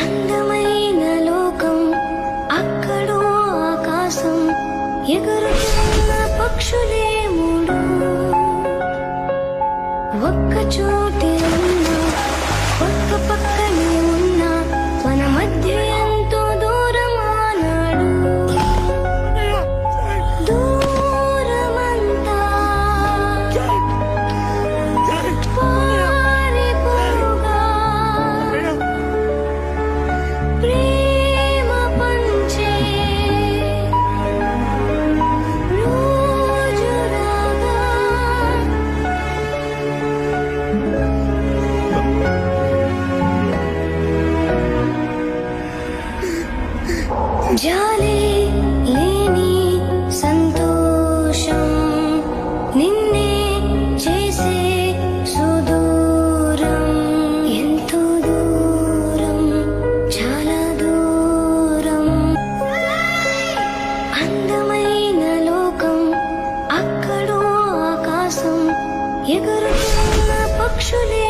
అందమైన లోకం అక్కడో ఆకాశం ఎగురుతున్న పక్షులే మూడు ఒక్క చోటే ఉన్నా పక్క పక్కనే ఉన్నా మన మధ్య ఎంతో దూరం ఆనాడు దూరమంతా పారిపోగా ప్రేమ పంచే రోజు రాగా జాలి లేని సంతోషం నిన్నే చేసే సుదూరం ఎంతో దూరం చాలా దూరం అందమైన లోకం అక్కడో ఆకాశం ఎగురుతున్న పక్షులే